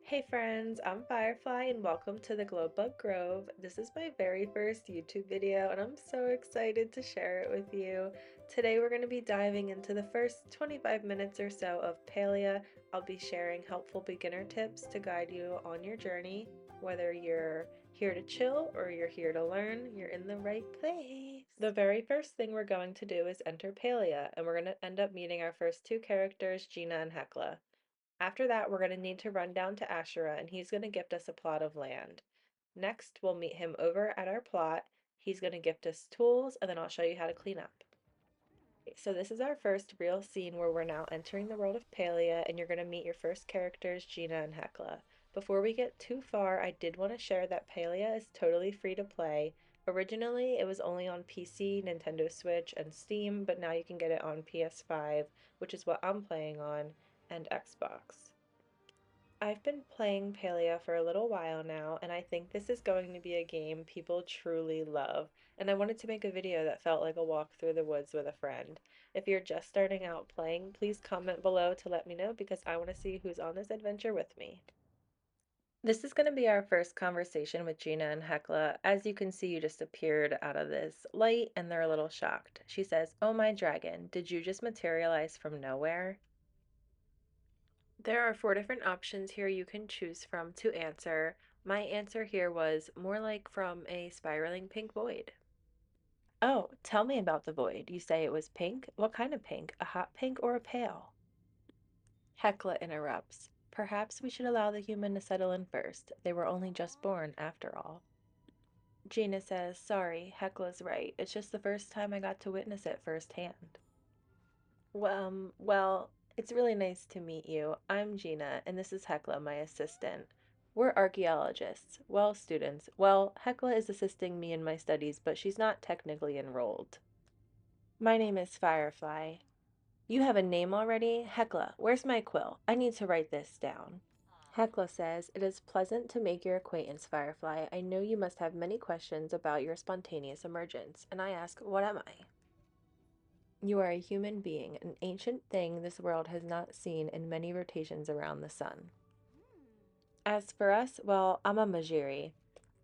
Hey friends, I'm Firefly and welcome to the Glowbug Grove. This is my very first YouTube video and I'm so excited to share it with you. Today we're going to be diving into the first 25 minutes or so of Palia. I'll be sharing helpful beginner tips to guide you on your journey. Whether you're here to chill or you're here to learn, you're in the right place. The very first thing we're going to do is enter Palia and we're going to end up meeting our first two characters, Gina and Hecla. After that, we're going to need to run down to Ashura and he's going to gift us a plot of land. Next, we'll meet him over at our plot. He's going to gift us tools and then I'll show you how to clean up. So this is our first real scene where we're now entering the world of Palia and you're going to meet your first characters, Gina and Hecla. Before we get too far, I did want to share that Palia is totally free to play. Originally, it was only on PC, Nintendo Switch, and Steam, but now you can get it on PS5, which is what I'm playing on, and Xbox. I've been playing Palia for a little while now, and I think this is going to be a game people truly love. And I wanted to make a video that felt like a walk through the woods with a friend. If you're just starting out playing, please comment below to let me know because I want to see who's on this adventure with me. This is going to be our first conversation with Gina and Hecla. As you can see, you just appeared out of this light and they're a little shocked. She says, "Oh my dragon, did you just materialize from nowhere?" There are four different options here you can choose from to answer. My answer here was more like from a spiraling pink void. Oh, tell me about the void. You say it was pink? What kind of pink? A hot pink or a pale? Hecla interrupts. Perhaps we should allow the human to settle in first. They were only just born, after all. Gina says, sorry, Hecla's right. It's just the first time I got to witness it firsthand. Well, it's really nice to meet you. I'm Gina, and this is Hecla, my assistant. We're archaeologists. Well, students. Well, Hecla is assisting me in my studies, but she's not technically enrolled. My name is Firefly. You have a name already? Hecla, where's my quill? I need to write this down. Hecla says, it is pleasant to make your acquaintance, Firefly. I know you must have many questions about your spontaneous emergence, and I ask, what am I? You are a human being, an ancient thing this world has not seen in many rotations around the sun. As for us, well, I'm a Majiri.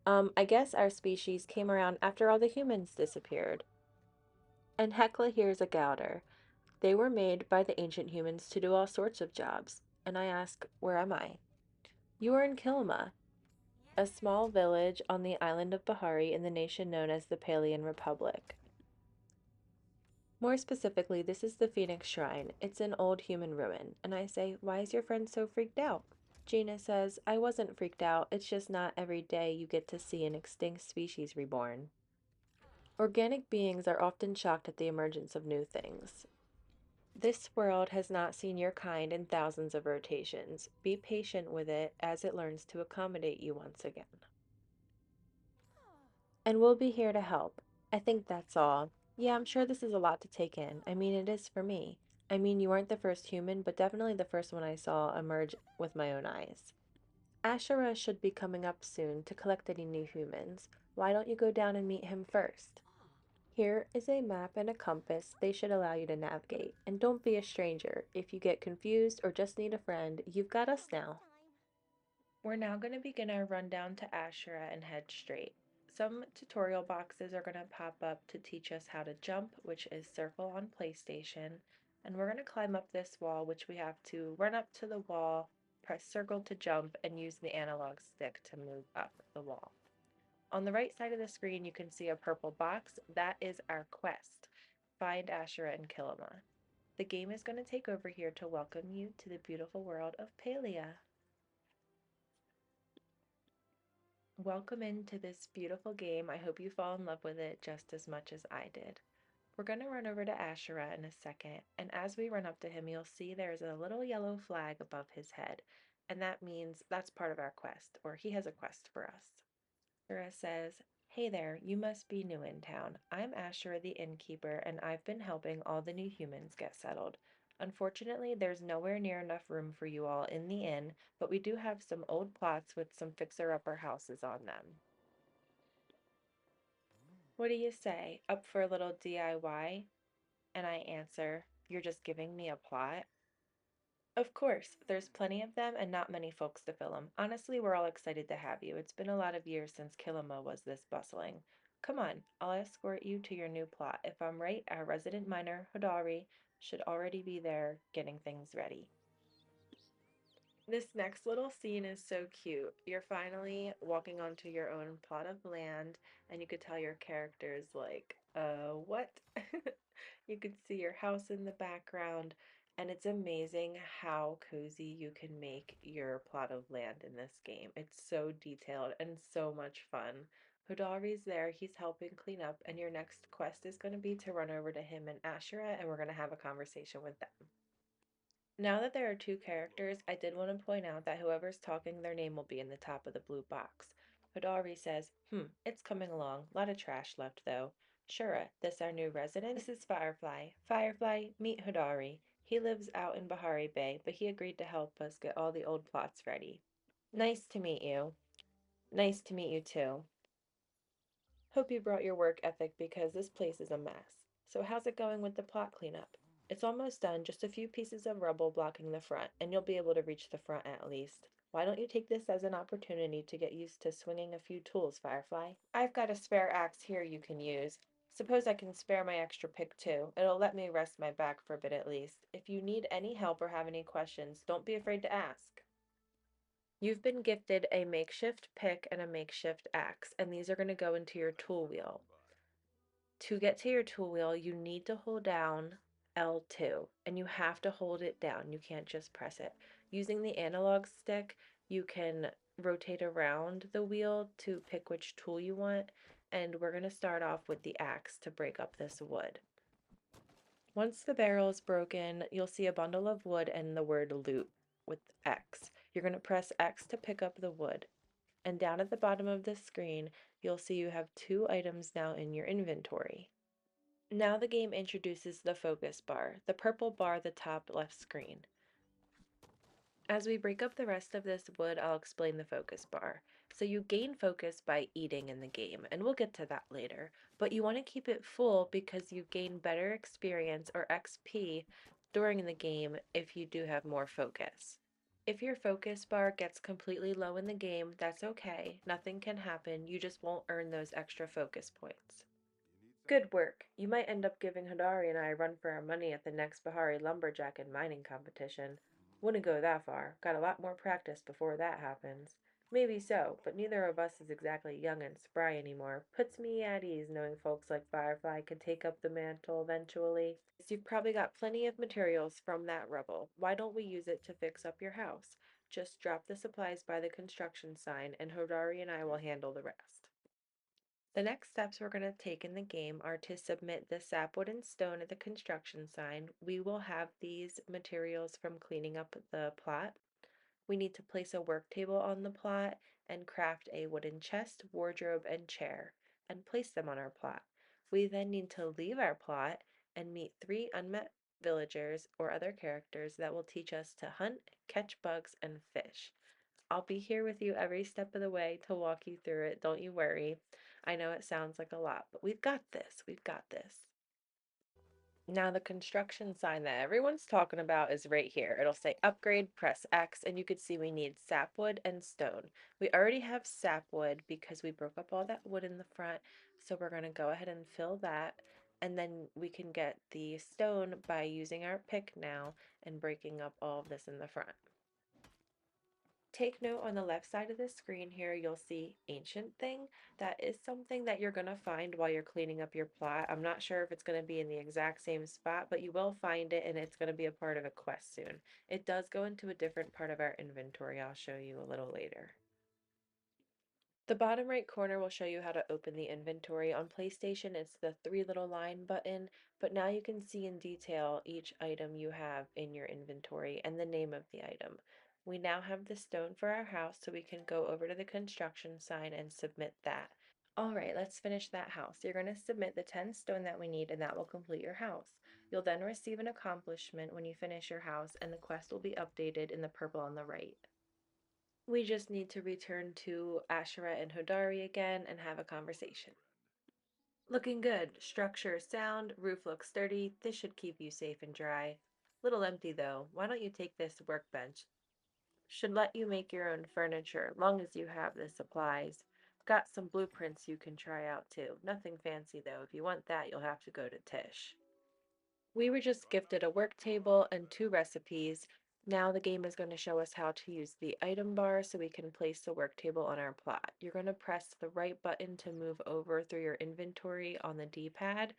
I guess our species came around after all the humans disappeared. And Hecla here's a Gouder. They were made by the ancient humans to do all sorts of jobs. And I ask, where am I? You are in Kilima, a small village on the island of Bahari in the nation known as the Palian Republic. More specifically, this is the Phoenix Shrine. It's an old human ruin. And I say, why is your friend so freaked out? Gina says, I wasn't freaked out. It's just not every day you get to see an extinct species reborn. Organic beings are often shocked at the emergence of new things. This world has not seen your kind in thousands of rotations. Be patient with it as it learns to accommodate you once again. And we'll be here to help. I think that's all. Yeah, I'm sure this is a lot to take in. I mean, it is for me. I mean, you aren't the first human, but definitely the first one I saw emerge with my own eyes. Ashura should be coming up soon to collect any new humans. Why don't you go down and meet him first? Here is a map and a compass. They should allow you to navigate. And don't be a stranger. If you get confused or just need a friend, you've got us now. We're now going to begin our rundown to Ashura and head straight. Some tutorial boxes are going to pop up to teach us how to jump, which is circle on PlayStation. And we're going to climb up this wall, which we have to run up to the wall, press circle to jump, and use the analog stick to move up the wall. On the right side of the screen, you can see a purple box. That is our quest. Find Ashura and Kilima. The game is going to take over here to welcome you to the beautiful world of Palia. Welcome into this beautiful game. I hope you fall in love with it just as much as I did. We're going to run over to Ashura in a second, and as we run up to him, you'll see there's a little yellow flag above his head, and that means that's part of our quest, or he has a quest for us. Ashura says, hey there, you must be new in town. I'm Ashura the innkeeper, and I've been helping all the new humans get settled. Unfortunately, there's nowhere near enough room for you all in the inn, but we do have some old plots with some fixer-upper houses on them. What do you say? Up for a little DIY? And I answer, you're just giving me a plot? Of course, there's plenty of them and not many folks to fill them. Honestly, we're all excited to have you. It's been a lot of years since Kilima was this bustling. Come on, I'll escort you to your new plot. If I'm right, our resident miner, Hodari, should already be there getting things ready. This next little scene is so cute. You're finally walking onto your own plot of land, and you could tell your character's like, what? You could see your house in the background, and it's amazing how cozy you can make your plot of land in this game. It's so detailed and so much fun. Hodari's there, he's helping clean up, and your next quest is going to be to run over to him and Ashura, and we're going to have a conversation with them. Now that there are two characters, I did want to point out that whoever's talking, their name will be in the top of the blue box. Hodari says, it's coming along. Lot of trash left though. Shura, this our new resident? This is Firefly. Firefly, meet Hodari. He lives out in Bahari Bay, but he agreed to help us get all the old plots ready. Nice to meet you. Nice to meet you too. Hope you brought your work ethic because this place is a mess. So how's it going with the plot cleanup? It's almost done, just a few pieces of rubble blocking the front, and you'll be able to reach the front at least. Why don't you take this as an opportunity to get used to swinging a few tools, Firefly? I've got a spare axe here you can use. Suppose I can spare my extra pick too. It'll let me rest my back for a bit at least. If you need any help or have any questions, don't be afraid to ask. You've been gifted a makeshift pick and a makeshift axe, and these are going to go into your tool wheel. To get to your tool wheel, you need to hold down L2, and you have to hold it down. You can't just press it. Using the analog stick, you can rotate around the wheel to pick which tool you want, and we're going to start off with the axe to break up this wood. Once the barrel is broken, you'll see a bundle of wood and the word loot with X. You're going to press X to pick up the wood. And down at the bottom of the screen, you'll see you have two items now in your inventory. Now the game introduces the focus bar, the purple bar at the top left screen. As we break up the rest of this wood, I'll explain the focus bar. So you gain focus by eating in the game, and we'll get to that later, but you want to keep it full because you gain better experience or XP during the game if you do have more focus. If your focus bar gets completely low in the game, that's okay. Nothing can happen. You just won't earn those extra focus points. Good work. You might end up giving Hadari and I a run for our money at the next Bahari Lumberjack and mining competition. Wouldn't go that far. Got a lot more practice before that happens. Maybe so, but neither of us is exactly young and spry anymore. Puts me at ease knowing folks like Firefly could take up the mantle eventually. You've probably got plenty of materials from that rubble. Why don't we use it to fix up your house? Just drop the supplies by the construction sign and Hodari and I will handle the rest. The next steps we're going to take in the game are to submit the sapwood and stone at the construction sign. We will have these materials from cleaning up the plot. We need to place a work table on the plot and craft a wooden chest, wardrobe, and chair and place them on our plot. We then need to leave our plot and meet three unmet villagers or other characters that will teach us to hunt, catch bugs, and fish. I'll be here with you every step of the way to walk you through it. Don't you worry. I know it sounds like a lot, but we've got this. We've got this. Now the construction sign that everyone's talking about is right here. It'll say upgrade, press X, and you can see we need sapwood and stone. We already have sapwood because we broke up all that wood in the front, so we're going to go ahead and fill that, and then we can get the stone by using our pick now and breaking up all of this in the front. Take note on the left side of the screen here, you'll see ancient thing. That is something that you're going to find while you're cleaning up your plot. I'm not sure if it's going to be in the exact same spot, but you will find it and it's going to be a part of a quest soon. It does go into a different part of our inventory. I'll show you a little later. The bottom right corner will show you how to open the inventory. On PlayStation, it's the three little line button, but now you can see in detail each item you have in your inventory and the name of the item. We now have the stone for our house, so we can go over to the construction sign and submit that. All right, let's finish that house. You're going to submit the 10 stone that we need, and that will complete your house. You'll then receive an accomplishment when you finish your house, and the quest will be updated in the purple on the right. We just need to return to Ashura and Hodari again and have a conversation. Looking good. Structure sound, roof looks sturdy. This should keep you safe and dry. Little empty though. Why don't you take this workbench? Should let you make your own furniture, long as you have the supplies. Got some blueprints you can try out too. Nothing fancy though. If you want that, you'll have to go to Tish. We were just gifted a work table and 2 recipes. Now the game is going to show us how to use the item bar so we can place the work table on our plot. You're going to press the right button to move over through your inventory on the D-pad,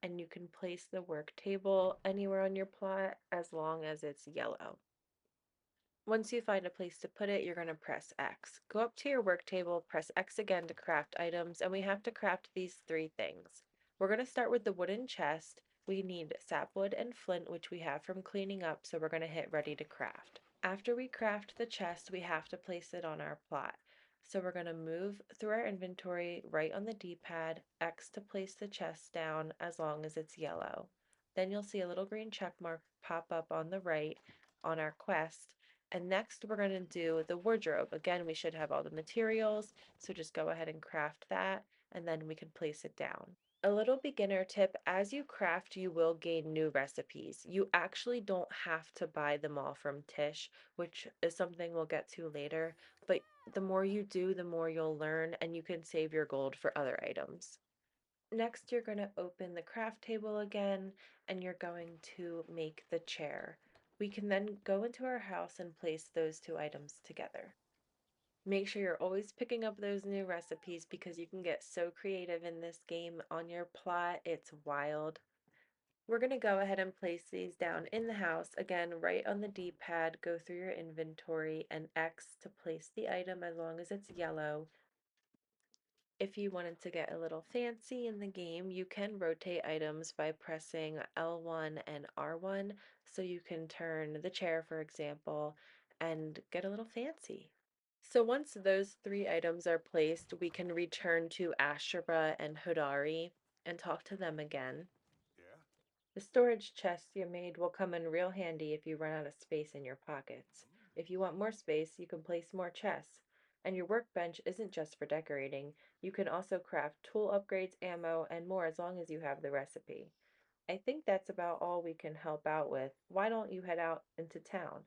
and you can place the work table anywhere on your plot as long as it's yellow. Once you find a place to put it, you're going to press X. Go up to your work table, press X again to craft items, and we have to craft these 3 things. We're going to start with the wooden chest. We need sapwood and flint, which we have from cleaning up, so we're going to hit ready to craft. After we craft the chest, we have to place it on our plot. So we're going to move through our inventory right on the D-pad, X to place the chest down as long as it's yellow. Then you'll see a little green check mark pop up on the right on our quest. And next we're going to do the wardrobe. Again, we should have all the materials, so just go ahead and craft that, and then we can place it down. A little beginner tip, as you craft, you will gain new recipes. You actually don't have to buy them all from Tish, which is something we'll get to later, but the more you do, the more you'll learn, and you can save your gold for other items. Next, you're going to open the craft table again, and you're going to make the chair. We can then go into our house and place those 2 items together. Make sure you're always picking up those new recipes because you can get so creative in this game on your plot. It's wild. We're going to go ahead and place these down in the house. Again, right on the D-pad, go through your inventory and X to place the item as long as it's yellow. If you wanted to get a little fancy in the game, you can rotate items by pressing L1 and R1, so you can turn the chair, for example, and get a little fancy. So once those 3 items are placed, we can return to Ashura and Hodari and talk to them again. Yeah. The storage chests you made will come in real handy if you run out of space in your pockets. If you want more space, you can place more chests. And your workbench isn't just for decorating. You can also craft tool upgrades, ammo, and more as long as you have the recipe. I think that's about all we can help out with. Why don't you head out into town?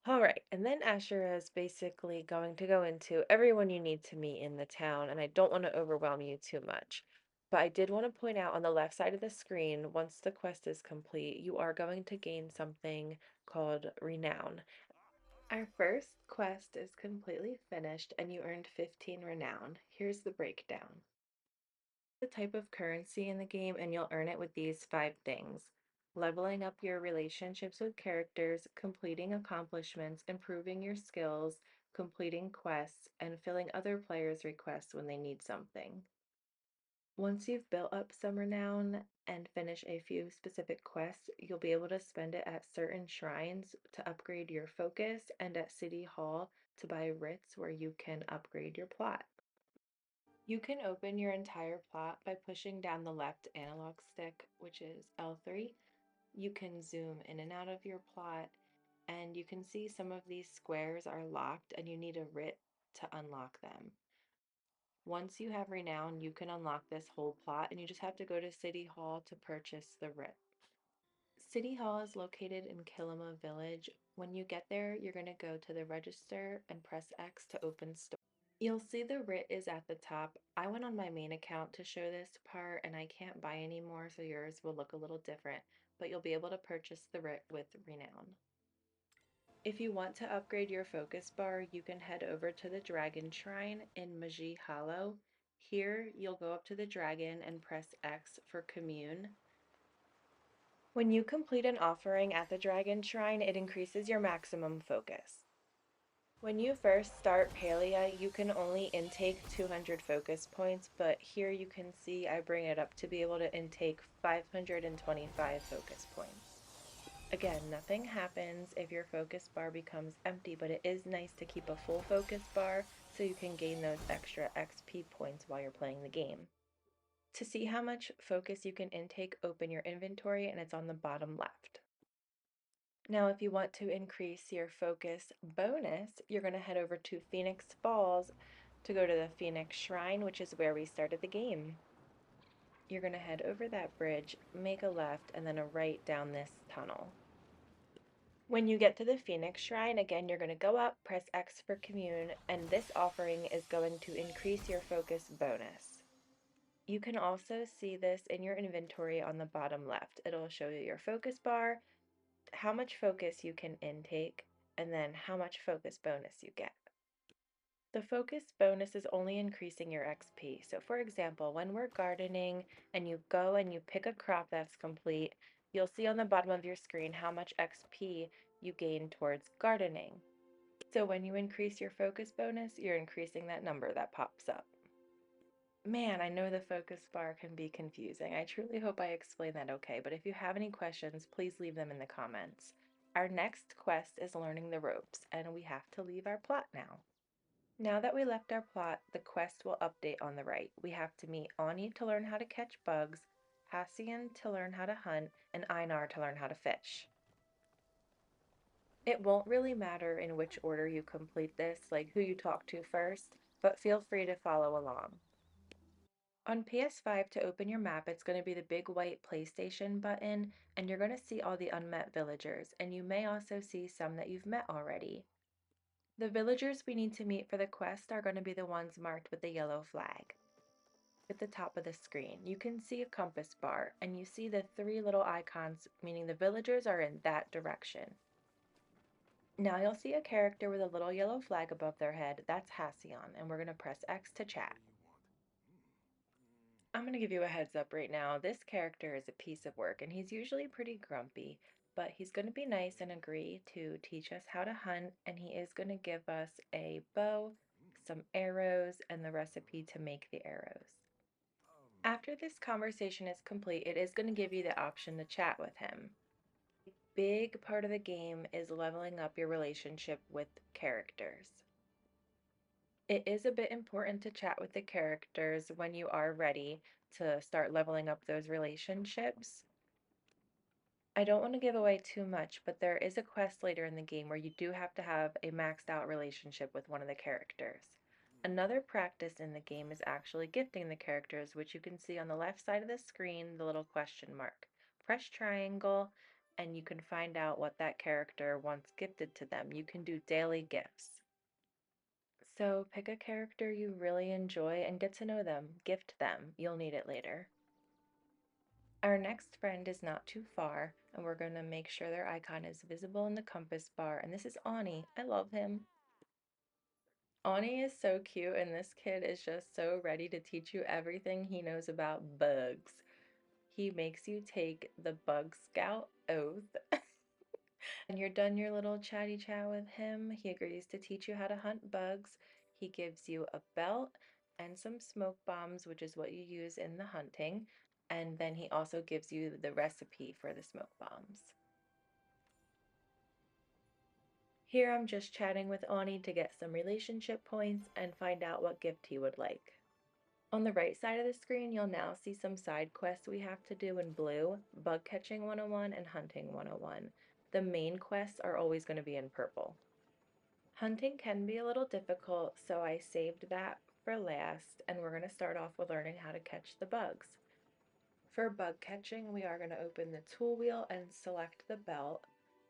All right, and then Asher is basically going to go into everyone you need to meet in the town, and I don't want to overwhelm you too much. But I did want to point out on the left side of the screen, once the quest is complete, you are going to gain something called Renown. Our first quest is completely finished, and you earned 15 Renown. Here's the breakdown. The type of currency in the game, and you'll earn it with these 5 things: leveling up your relationships with characters, completing accomplishments, improving your skills, completing quests, and filling other players' requests when they need something. Once you've built up some renown and finish a few specific quests, you'll be able to spend it at certain shrines to upgrade your focus and at City Hall to buy writs where you can upgrade your plot. You can open your entire plot by pushing down the left analog stick, which is L3. You can zoom in and out of your plot, and you can see some of these squares are locked and you need a writ to unlock them. Once you have renown, you can unlock this whole plot, and you just have to go to City Hall to purchase the writ. City Hall is located in Kilima Village. When you get there, you're going to go to the register and press X to open store. You'll see the writ is at the top. I went on my main account to show this part and I can't buy anymore, so yours will look a little different, but you'll be able to purchase the writ with renown. If you want to upgrade your focus bar, you can head over to the Dragon Shrine in Maji Hollow. Here, you'll go up to the dragon and press X for Commune. When you complete an offering at the Dragon Shrine, it increases your maximum focus. When you first start Palia, you can only intake 200 focus points, but here you can see I bring it up to be able to intake 525 focus points. Again, nothing happens if your focus bar becomes empty, but it is nice to keep a full focus bar so you can gain those extra XP points while you're playing the game. To see how much focus you can intake, open your inventory and it's on the bottom left. Now, if you want to increase your focus bonus, you're going to head over to Phoenix Falls to go to the Phoenix Shrine, which is where we started the game. You're going to head over that bridge, make a left, and then a right down this tunnel. When you get to the Phoenix Shrine, again, you're going to go up, press X for commune, and this offering is going to increase your focus bonus. You can also see this in your inventory on the bottom left. It'll show you your focus bar, how much focus you can intake, and then how much focus bonus you get. The focus bonus is only increasing your XP. So for example, when we're gardening and you go and you pick a crop that's complete, you'll see on the bottom of your screen how much XP you gain towards gardening. So when you increase your focus bonus, you're increasing that number that pops up. Man, I know the focus bar can be confusing. I truly hope I explained that okay, but if you have any questions, please leave them in the comments. Our next quest is learning the ropes, and we have to leave our plot now. Now that we left our plot, the quest will update on the right. We have to meet Ani to learn how to catch bugs, Hassian to learn how to hunt, and Einar to learn how to fish. It won't really matter in which order you complete this, like who you talk to first, but feel free to follow along. On PS5, to open your map, it's going to be the big white PlayStation button, and you're going to see all the unmet villagers, and you may also see some that you've met already. The villagers we need to meet for the quest are going to be the ones marked with the yellow flag. At the top of the screen, you can see a compass bar, and you see the three little icons, meaning the villagers are in that direction. Now you'll see a character with a little yellow flag above their head. That's Hassian, and we're going to press X to chat. I'm going to give you a heads up right now. This character is a piece of work, and he's usually pretty grumpy, but he's going to be nice and agree to teach us how to hunt, and he is going to give us a bow, some arrows, and the recipe to make the arrows. After this conversation is complete, it is going to give you the option to chat with him. Big part of the game is leveling up your relationship with characters. It is a bit important to chat with the characters when you are ready to start leveling up those relationships. I don't want to give away too much, but there is a quest later in the game where you do have to have a maxed out relationship with one of the characters. Another practice in the game is actually gifting the characters, which you can see on the left side of the screen, the little question mark. Press triangle and you can find out what that character wants gifted to them. You can do daily gifts. So pick a character you really enjoy and get to know them. Gift them. You'll need it later. Our next friend is not too far, and we're going to make sure their icon is visible in the compass bar. And this is Ani. I love him. Ani is so cute, and this kid is just so ready to teach you everything he knows about bugs. He makes you take the Bug Scout oath. When you're done your little chatty chat with him, he agrees to teach you how to hunt bugs. He gives you a belt and some smoke bombs, which is what you use in the hunting. And then he also gives you the recipe for the smoke bombs. Here I'm just chatting with Ani to get some relationship points and find out what gift he would like. On the right side of the screen, you'll now see some side quests we have to do in blue, Bug Catching 101 and Hunting 101. The main quests are always going to be in purple. Hunting can be a little difficult, so I saved that for last, and we're going to start off with learning how to catch the bugs. For bug catching, we are going to open the tool wheel and select the belt.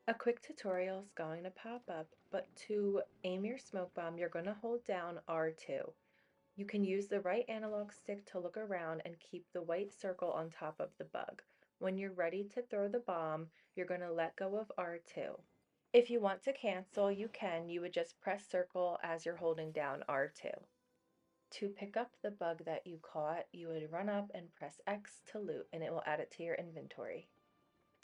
A quick tutorial is going to pop up, but to aim your smoke bomb, you're going to hold down R2. You can use the right analog stick to look around and keep the white circle on top of the bug. When you're ready to throw the bomb, you're going to let go of R2. If you want to cancel, you can. You would just press circle as you're holding down R2. To pick up the bug that you caught, you would run up and press X to loot, and it will add it to your inventory.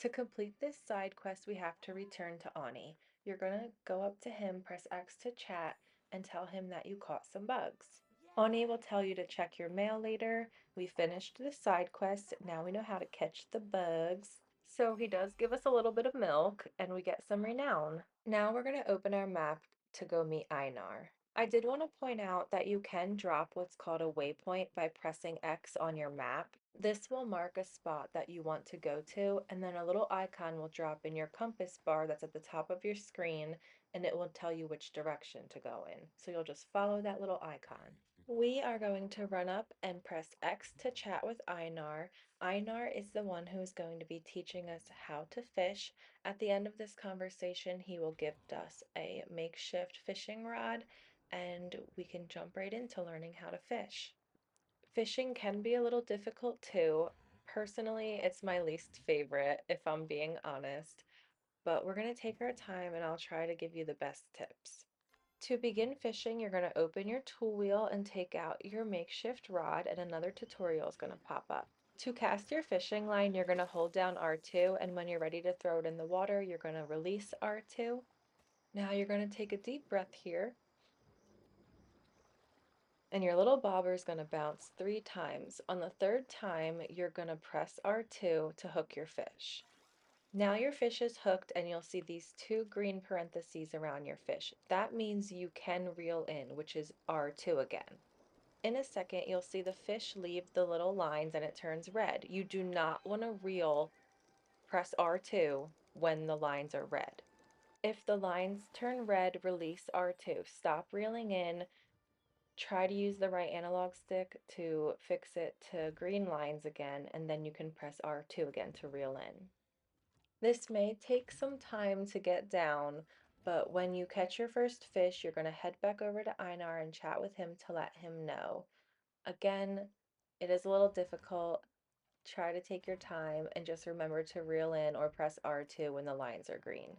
To complete this side quest, we have to return to Ani. You're going to go up to him, press X to chat, and tell him that you caught some bugs. Ani will tell you to check your mail later. We finished the side quest. Now we know how to catch the bugs. So he does give us a little bit of milk, and we get some renown. Now we're going to open our map to go meet Einar. I did want to point out that you can drop what's called a waypoint by pressing X on your map. This will mark a spot that you want to go to, and then a little icon will drop in your compass bar that's at the top of your screen, and it will tell you which direction to go in. So you'll just follow that little icon. We are going to run up and press X to chat with Einar. Einar is the one who is going to be teaching us how to fish. At the end of this conversation, he will give us a makeshift fishing rod and we can jump right into learning how to fish. Fishing can be a little difficult too. Personally, it's my least favorite, if I'm being honest, but we're going to take our time and I'll try to give you the best tips. To begin fishing, you're going to open your tool wheel and take out your makeshift rod, and another tutorial is going to pop up. To cast your fishing line, you're going to hold down R2, and when you're ready to throw it in the water, you're going to release R2. Now you're going to take a deep breath here, and your little bobber is going to bounce 3 times. On the third time, you're going to press R2 to hook your fish. Now your fish is hooked and you'll see these 2 green parentheses around your fish. That means you can reel in, which is R2 again. In a second, you'll see the fish leave the little lines and it turns red. You do not want to reel, press R2 when the lines are red. If the lines turn red, release R2. Stop reeling in. Try to use the right analog stick to fix it to green lines again, and then you can press R2 again to reel in. This may take some time to get down, but when you catch your first fish, you're going to head back over to Einar and chat with him to let him know. Again, it is a little difficult. Try to take your time and just remember to reel in or press R2 when the lines are green.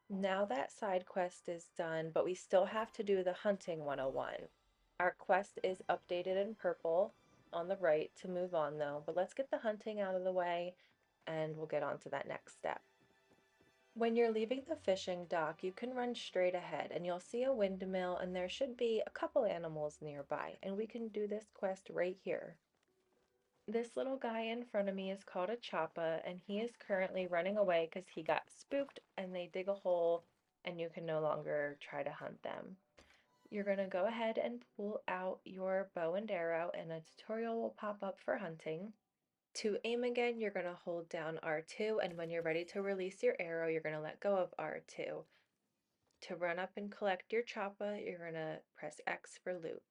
Now that side quest is done, but we still have to do the hunting 101. Our quest is updated in purple on the right to move on though, but let's get the hunting out of the way and we'll get on to that next step. When you're leaving the fishing dock, you can run straight ahead and you'll see a windmill and there should be a couple animals nearby, and we can do this quest right here. This little guy in front of me is called a choppa and he is currently running away because he got spooked and they dig a hole and you can no longer try to hunt them. You're going to go ahead and pull out your bow and arrow and a tutorial will pop up for hunting. To aim again, you're going to hold down R2, and when you're ready to release your arrow, you're going to let go of R2. To run up and collect your choppa, you're going to press X for loop.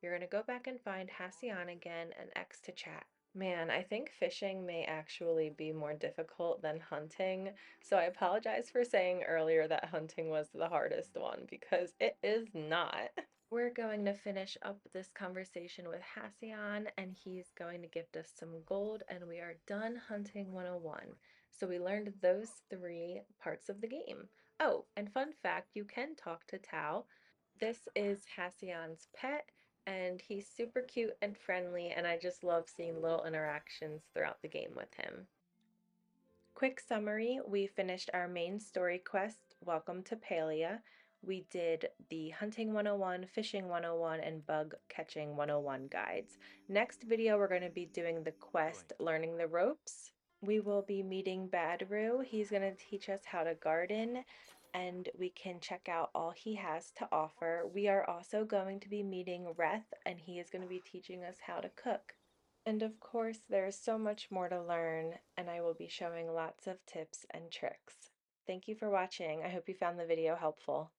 You're going to go back and find Hacian again and X to chat. Man, I think fishing may actually be more difficult than hunting, so I apologize for saying earlier that hunting was the hardest one because it is not. We're going to finish up this conversation with Hacian, and he's going to gift us some gold, and we are done hunting 101. So we learned those 3 parts of the game. Oh, and fun fact, you can talk to Tao. This is Hacian's pet, and he's super cute and friendly, and I just love seeing little interactions throughout the game with him. Quick summary, we finished our main story quest, Welcome to Palia. We did the Hunting 101, Fishing 101, and Bug Catching 101 guides. Next video, we're going to be doing the quest, Learning the Ropes. We will be meeting Badru. He's going to teach us how to garden, and we can check out all he has to offer. We are also going to be meeting Reth, and he is going to be teaching us how to cook. And of course, there's so much more to learn, and I will be showing lots of tips and tricks. Thank you for watching. I hope you found the video helpful.